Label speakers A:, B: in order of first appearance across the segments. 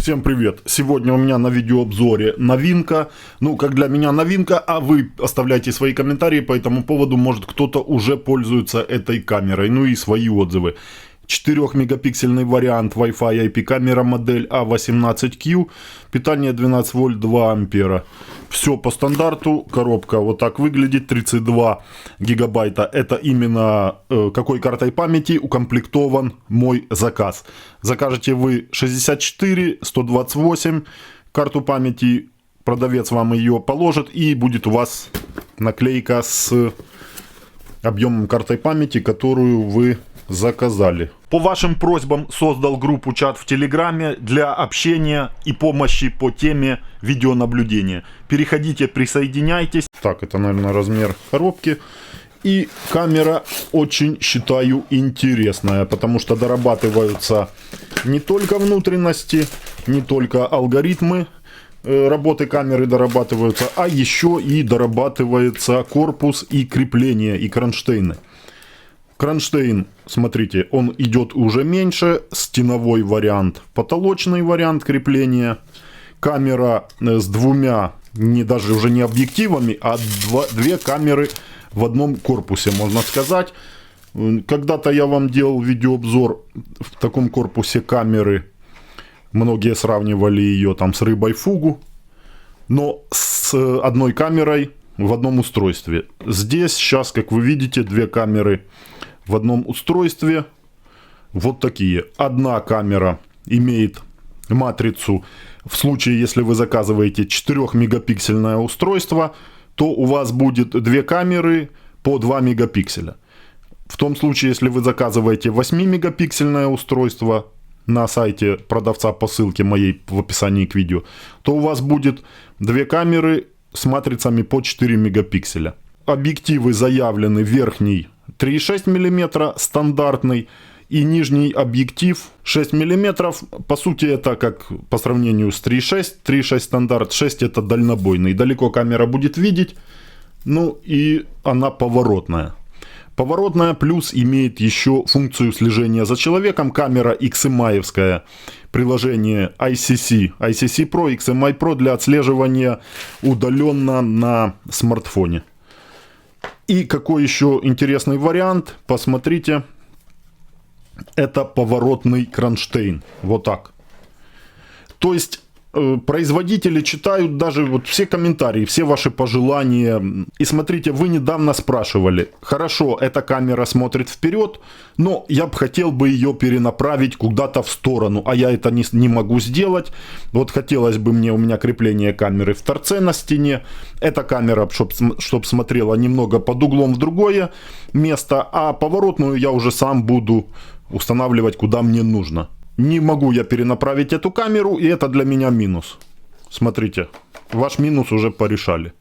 A: Всем привет! Сегодня у меня на видеообзоре новинка. Ну, как для меня новинка, а вы оставляйте свои комментарии по этому поводу. Может, кто-то уже пользуется этой камерой. Ну и свои отзывы. 4-мегапиксельный вариант Wi-Fi IP камера модель A18Q. Питание 12 вольт 2 ампера. Все по стандарту. Коробка вот так выглядит. 32 гигабайта. Это именно какой картой памяти укомплектован мой заказ. Закажете вы 64, 128 карту памяти. Продавец вам ее положит, и будет у вас наклейка с объемом карты памяти, которую вы заказали. По вашим просьбам создал группу чат в Телеграме для общения и помощи по теме видеонаблюдения. Переходите, присоединяйтесь. Так, это, наверное, размер коробки. И камера очень, считаю, интересная, потому что дорабатываются не только внутренности, не только алгоритмы работы камеры дорабатываются, а еще и дорабатывается корпус и крепление, и кронштейны. Кронштейн, смотрите, он идет уже меньше, стеновой вариант, потолочный вариант крепления. Камера с двумя, даже уже не объективами, а две камеры в одном корпусе, можно сказать. Когда-то я вам делал видеообзор в таком корпусе камеры. Многие сравнивали ее там с рыбой фугу, но с одной камерой в одном устройстве. Здесь сейчас, как вы видите, две камеры в одном устройстве. Вот такие. Одна камера имеет матрицу. В случае, если вы заказываете 4-мегапиксельное устройство, то у вас будет две камеры по 2 мегапикселя. В том случае, если вы заказываете 8-мегапиксельное устройство на сайте продавца по ссылке моей в описании к видео, то у вас будет две камеры с матрицами по 4 мегапикселя. Объективы заявлены: верхний 3,6 мм стандартный и нижний объектив 6 мм. По сути, это как по сравнению с 3,6. 3,6 стандарт, 6 это дальнобойный. Далеко камера будет видеть. Ну и она поворотная. Поворотная, плюс имеет еще функцию слежения за человеком. Камера XMI-евская, приложение ICC Pro, XMI Pro для отслеживания удаленно на смартфоне. И какой еще интересный вариант, посмотрите, это поворотный кронштейн, вот так. То есть производители читают даже вот все комментарии, все ваши пожелания. И смотрите, вы недавно спрашивали: хорошо, эта камера смотрит вперед, но я бы хотел бы ее перенаправить куда-то в сторону, а я это не могу сделать. Вот хотелось бы мне, у меня крепление камеры в торце на стене. Эта камера, чтобы смотрела немного под углом в другое место, а поворотную я уже сам буду устанавливать, куда мне нужно. Не могу я перенаправить эту камеру, и это для меня минус. Смотрите, ваш минус уже порешали.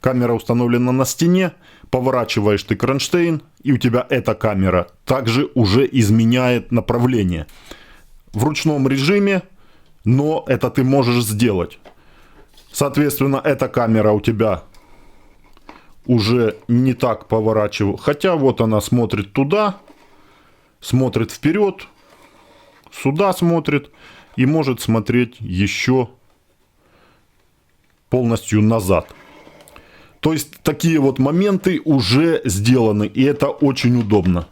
A: Камера установлена на стене, поворачиваешь ты кронштейн, и у тебя эта камера также уже изменяет направление. В ручном режиме, но это ты можешь сделать. Соответственно, эта камера у тебя уже не так поворачивает. Хотя вот она смотрит туда, смотрит вперед, сюда смотрит и может смотреть еще полностью назад. То есть такие вот моменты уже сделаны, и это очень удобно.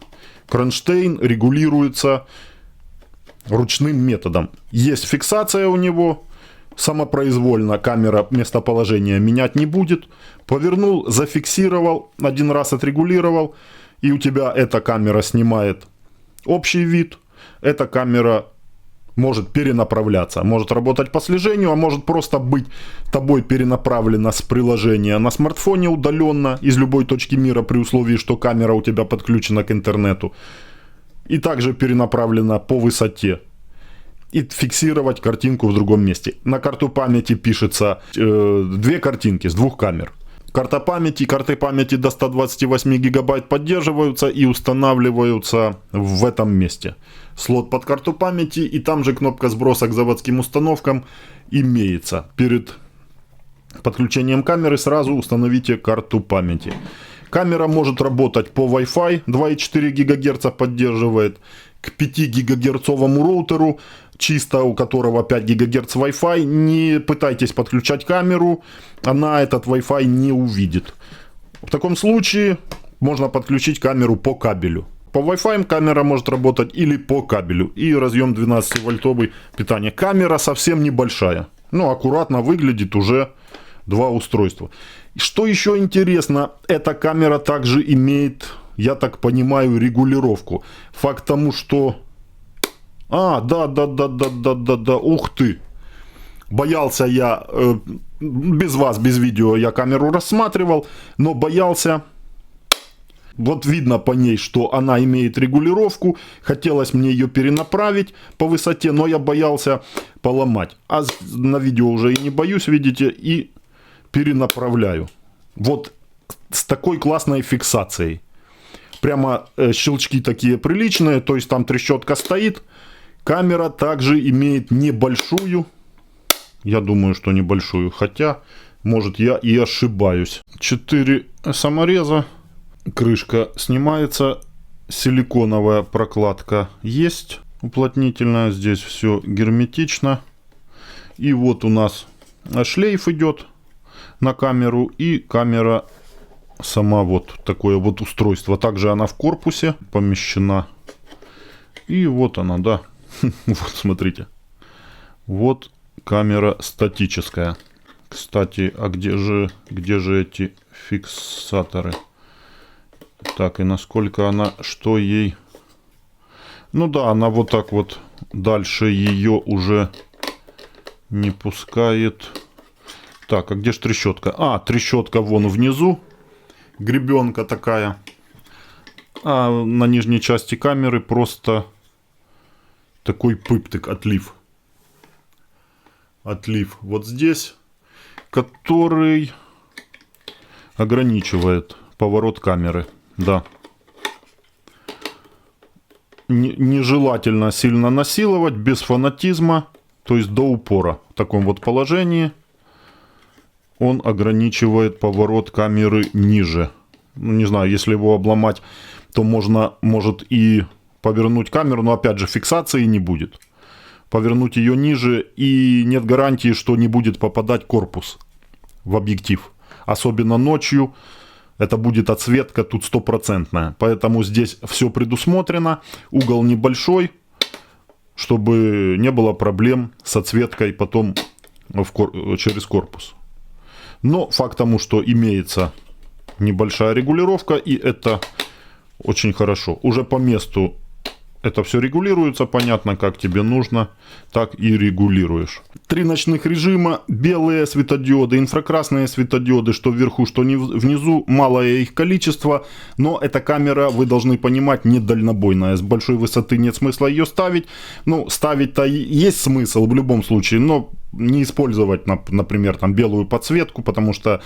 A: Кронштейн регулируется ручным методом. Есть фиксация у него, самопроизвольно камера местоположения менять не будет. Повернул, зафиксировал, один раз отрегулировал, и у тебя эта камера снимает общий вид. Эта камера может перенаправляться, может работать по слежению, а может просто быть тобой перенаправлена с приложения на смартфоне удаленно из любой точки мира, при условии, что камера у тебя подключена к интернету. И также перенаправлена по высоте. И фиксировать картинку в другом месте. На карту памяти пишется две картинки с двух камер. Карты памяти до 128 гигабайт поддерживаются и устанавливаются в этом месте. Слот под карту памяти, и там же кнопка сброса к заводским установкам имеется. Перед подключением камеры сразу установите карту памяти. Камера может работать по Wi-Fi, 2,4 ГГц поддерживает, к 5 гигагерцовому роутеру чисто у которого 5 ГГц Wi-Fi, не пытайтесь подключать камеру, она этот Wi-Fi не увидит. В таком случае можно подключить камеру по кабелю. По Wi-Fi камера может работать или по кабелю. И разъем 12-вольтовый питания. Камера совсем небольшая. Ну, аккуратно выглядит, уже 2 устройства. Что еще интересно, эта камера также имеет, я так понимаю, регулировку. Факт тому, что... да, ух ты. Боялся я, без вас, без видео я камеру рассматривал, но боялся... Вот видно по ней, что она имеет регулировку. Хотелось мне ее перенаправить по высоте, но я боялся поломать. А на видео уже и не боюсь, видите, и перенаправляю. Вот с такой классной фиксацией. Прямо щелчки такие приличные, то есть там трещотка стоит. Камера также имеет небольшую, я думаю, что небольшую, хотя, может, я и ошибаюсь. 4 самореза. Крышка снимается, силиконовая прокладка есть, уплотнительная, здесь все герметично. И вот у нас шлейф идет на камеру, и камера сама, вот такое вот устройство. Также она в корпусе помещена. И вот она, да. Вот, смотрите. Вот камера статическая. Кстати, а где же эти фиксаторы? Так, и насколько она, что ей... Ну да, она вот так вот дальше ее уже не пускает. Так, а где же трещотка? А, трещотка вон внизу. Гребенка такая. А на нижней части камеры просто такой пыптик, отлив. Отлив вот здесь, который ограничивает поворот камеры. Да. Нежелательно сильно насиловать, без фанатизма, то есть до упора. В таком вот положении он ограничивает поворот камеры ниже. Ну, не знаю, если его обломать, то может и повернуть камеру, но опять же фиксации не будет. Повернуть ее ниже, и нет гарантии, что не будет попадать корпус в объектив. Особенно ночью. Это будет отсветка тут стопроцентная. Поэтому здесь все предусмотрено. Угол небольшой, чтобы не было проблем с отсветкой потом через корпус. Но факт тому, что имеется небольшая регулировка, и это очень хорошо. Уже по месту это все регулируется, понятно, как тебе нужно, так и регулируешь. 3 ночных режима, белые светодиоды, инфракрасные светодиоды, что вверху, что внизу, малое их количество, но эта камера, вы должны понимать, не дальнобойная, с большой высоты нет смысла ее ставить. Ну, ставить-то есть смысл в любом случае, но не использовать, например, там белую подсветку, потому что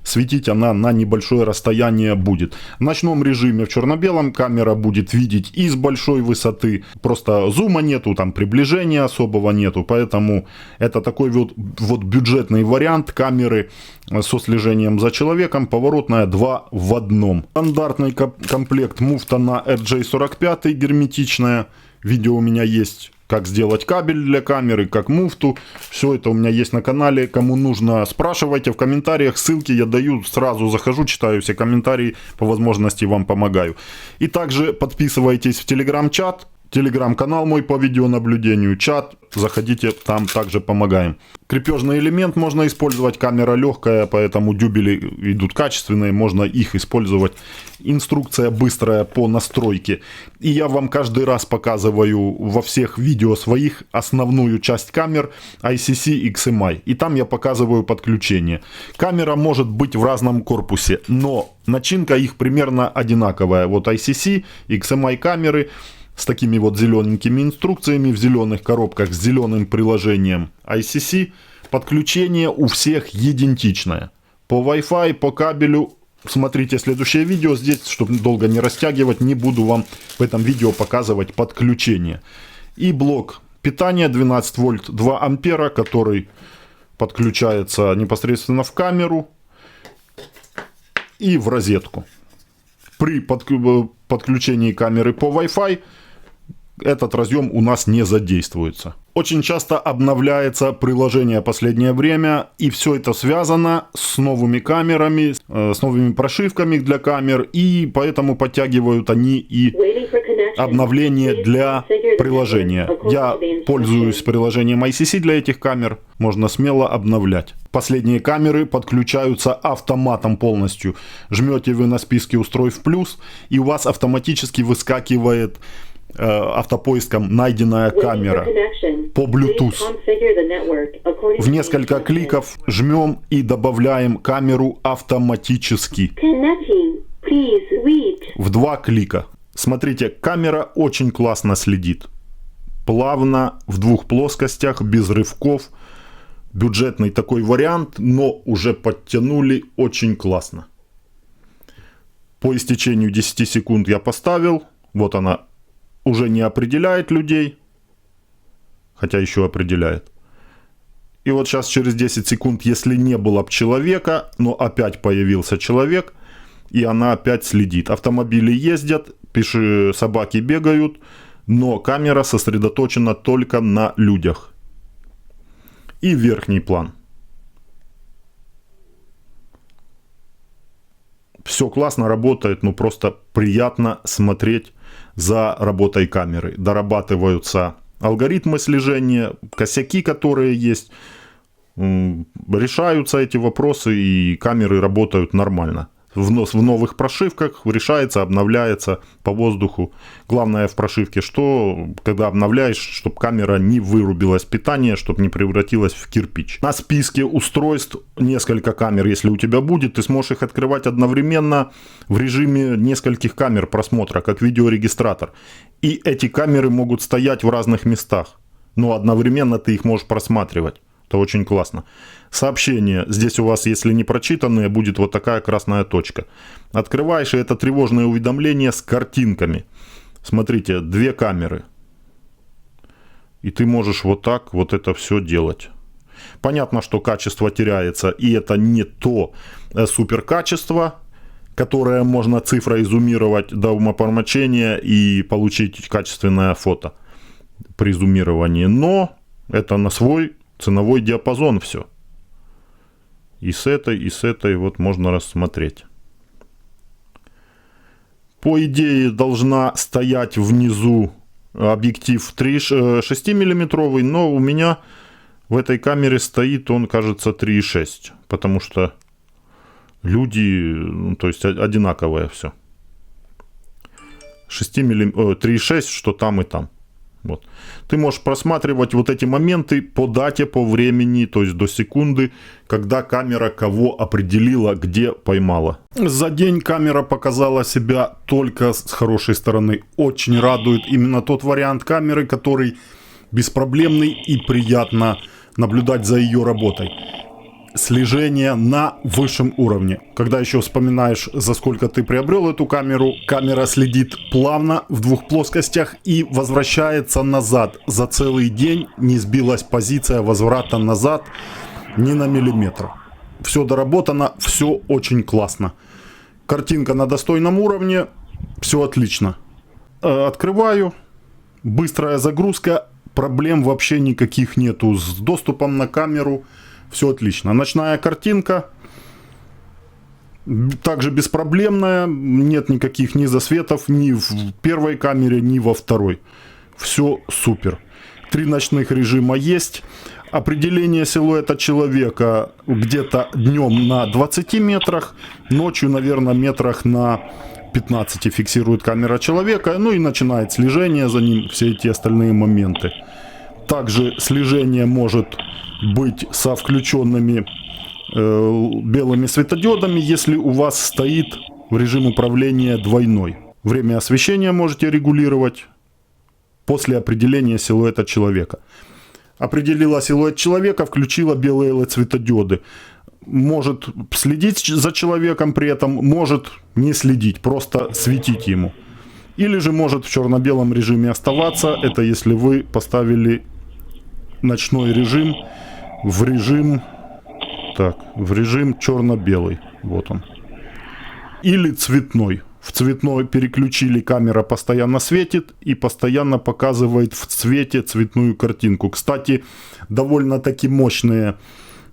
A: светить она на небольшое расстояние будет. В ночном режиме в черно-белом камера будет видеть и с большой высоты, просто зума нету, там приближения особого нету, поэтому это такой вот бюджетный вариант камеры со слежением за человеком, поворотная 2 в 1. Стандартный комплект муфта на RJ45 герметичная, видео у меня есть. Как сделать кабель для камеры, как муфту. Все это у меня есть на канале. Кому нужно, спрашивайте в комментариях. Ссылки я даю, сразу захожу, читаю все комментарии. По возможности вам помогаю. И также подписывайтесь в телеграм-чат. Телеграм-канал мой по видеонаблюдению, чат, заходите, там также помогаем. Крепежный элемент можно использовать, камера легкая, поэтому дюбели идут качественные, можно их использовать. Инструкция быстрая по настройке. И я вам каждый раз показываю во всех видео своих основную часть камер ICC и XMI. И там я показываю подключение. Камера может быть в разном корпусе, но начинка их примерно одинаковая. Вот ICC, XMI камеры с такими вот зелененькими инструкциями в зеленых коробках с зеленым приложением ICC. Подключение у всех идентичное. По Wi-Fi, по кабелю. Смотрите следующее видео. Здесь, чтобы долго не растягивать, не буду вам в этом видео показывать подключение. И блок питания 12 вольт 2 ампера, который подключается непосредственно в камеру и в розетку. При подключении камеры по Wi-Fi этот разъем у нас не задействуется. Очень часто обновляется приложение в последнее время, и все это связано с новыми камерами, с новыми прошивками для камер, и поэтому подтягивают они и обновление для приложения. Я пользуюсь приложением ICC для этих камер, можно смело обновлять. Последние камеры подключаются автоматом полностью. Жмете вы на списке устройств плюс, и у вас автоматически выскакивает автопоиском найденная камера по Bluetooth. В несколько кликов жмем и добавляем камеру автоматически. В 2 клика. Смотрите, камера очень классно следит. Плавно, в 2 плоскостях, без рывков. Бюджетный такой вариант, но уже подтянули очень классно. По истечению 10 секунд я поставил. Вот она уже не определяет людей. Хотя еще определяет. И вот сейчас через 10 секунд, если не было бы человека, но опять появился человек, и она опять следит. Автомобили ездят, собаки бегают, но камера сосредоточена только на людях. И верхний план. Все классно работает, но просто приятно смотреть за работой камеры. Дорабатываются алгоритмы слежения, косяки, которые есть. Решаются эти вопросы, и камеры работают нормально. В новых прошивках решается, обновляется по воздуху. Главное в прошивке, что когда обновляешь, чтобы камера не вырубилась питание, чтобы не превратилась в кирпич. На списке устройств несколько камер, если у тебя будет, ты сможешь их открывать одновременно в режиме нескольких камер просмотра, как видеорегистратор. И эти камеры могут стоять в разных местах, но одновременно ты их можешь просматривать. Это очень классно. Сообщение. Здесь у вас, если не прочитанные, будет вот такая красная точка. Открываешь, и это тревожное уведомление с картинками. Смотрите, 2 камеры. И ты можешь вот так вот это все делать. Понятно, что качество теряется, и это не то супер качество, которое можно цифрой зумировать до умопомрачения и получить качественное фото при зумировании. Но это на свой ценовой диапазон все. И с этой вот можно рассмотреть. По идее должна стоять внизу объектив 6 миллиметровый, но у меня в этой камере стоит он, кажется, 3,6. Потому что люди, то есть одинаковое все. 3,6, что там и там. Вот. Ты можешь просматривать вот эти моменты по дате, по времени, то есть до секунды, когда камера кого определила, где поймала. За день камера показала себя только с хорошей стороны. Очень радует именно тот вариант камеры, который беспроблемный и приятно наблюдать за ее работой. Слежение на высшем уровне. Когда еще вспоминаешь, за сколько ты приобрел эту камеру, камера следит плавно в 2 плоскостях и возвращается назад. За целый день не сбилась позиция возврата назад ни на миллиметр. Все доработано, все очень классно. Картинка на достойном уровне, все отлично. Открываю, быстрая загрузка, проблем вообще никаких нету с доступом на камеру. Все отлично. Ночная картинка. Также беспроблемная. Нет никаких ни засветов ни в первой камере, ни во второй. Все супер. 3 ночных режима есть. Определение силуэта человека где-то днем на 20 метрах. Ночью, наверное, метрах на 15 фиксирует камера человека. Ну и начинает слежение за ним. Все эти остальные моменты. Также слежение может быть со включенными белыми светодиодами, если у вас стоит в режим управления двойной. Время освещения можете регулировать после определения силуэта человека. Определила силуэт человека, включила белые LED-светодиоды. Может следить за человеком при этом, может не следить, просто светить ему. Или же может в черно-белом режиме оставаться. Это если вы поставили ночной режим в режим черно-белый. Вот он. Или цветной. В цветной переключили, камера постоянно светит и постоянно показывает в цвете цветную картинку. Кстати, довольно-таки мощные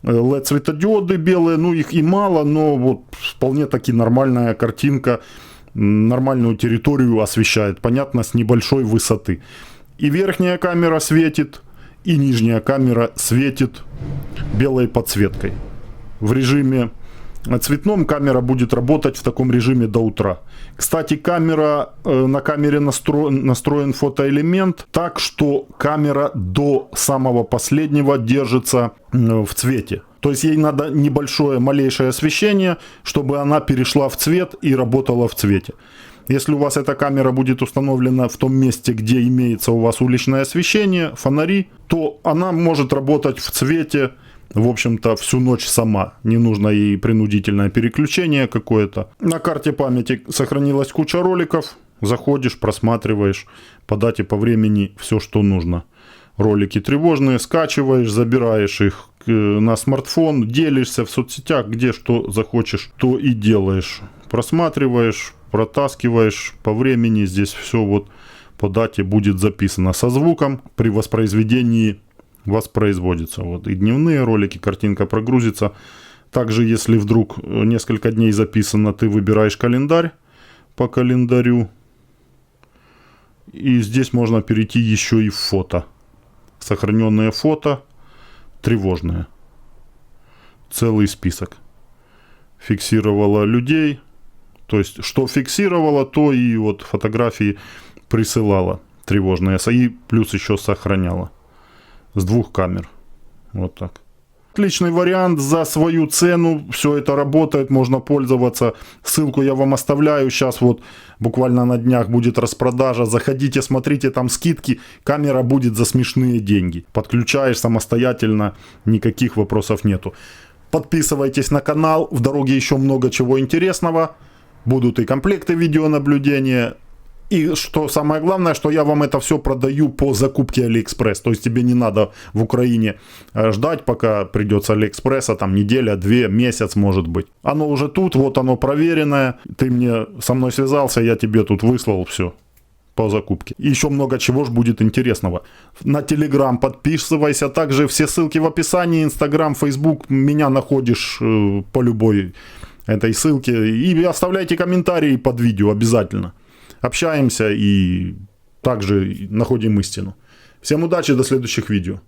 A: LED-светодиоды белые, ну их и мало, но вот вполне таки нормальная картинка, нормальную территорию освещает, понятно, с небольшой высоты. И верхняя камера светит, и нижняя камера светит белой подсветкой. В режиме цветном камера будет работать в таком режиме до утра. Кстати, на камере настроен фотоэлемент так, что камера до самого последнего держится в цвете. То есть ей надо небольшое, малейшее освещение, чтобы она перешла в цвет и работала в цвете. Если у вас эта камера будет установлена в том месте, где имеется у вас уличное освещение, фонари, то она может работать в цвете, в общем-то, всю ночь сама. Не нужно ей принудительное переключение какое-то. На карте памяти сохранилась куча роликов. Заходишь, просматриваешь по дате, по времени все, что нужно. Ролики тревожные, скачиваешь, забираешь их на смартфон, делишься в соцсетях, где что захочешь, то и делаешь. Просматриваешь, протаскиваешь по времени. Здесь все вот по дате будет записано со звуком. При воспроизведении воспроизводится. Вот и дневные ролики, картинка прогрузится. Также, если вдруг несколько дней записано, ты выбираешь календарь по календарю. И здесь можно перейти еще и в фото. Сохраненные фото, тревожные. Целый список. Фиксировала людей. То есть, что фиксировала, то и вот фотографии присылала тревожные. И плюс еще сохраняла. С 2 камер. Вот так. Отличный вариант за свою цену. Все это работает, можно пользоваться. Ссылку я вам оставляю. Сейчас вот буквально на днях будет распродажа. Заходите, смотрите, там скидки. Камера будет за смешные деньги. Подключаешь самостоятельно, никаких вопросов нету. Подписывайтесь на канал. В дороге еще много чего интересного. Будут и комплекты видеонаблюдения. И что самое главное, что я вам это все продаю по закупке Алиэкспресс. То есть тебе не надо в Украине ждать, пока придет с Алиэкспресса, там неделя, 2, месяц может быть. Оно уже тут, вот оно проверенное. Ты со мной связался, я тебе тут выслал все по закупке. И еще много чего ж будет интересного. На Телеграм подписывайся. Также все ссылки в описании. Инстаграм, Фейсбук. Меня находишь по любой этой ссылке. И оставляйте комментарии под видео обязательно. Общаемся и также находим истину. Всем удачи, до следующих видео.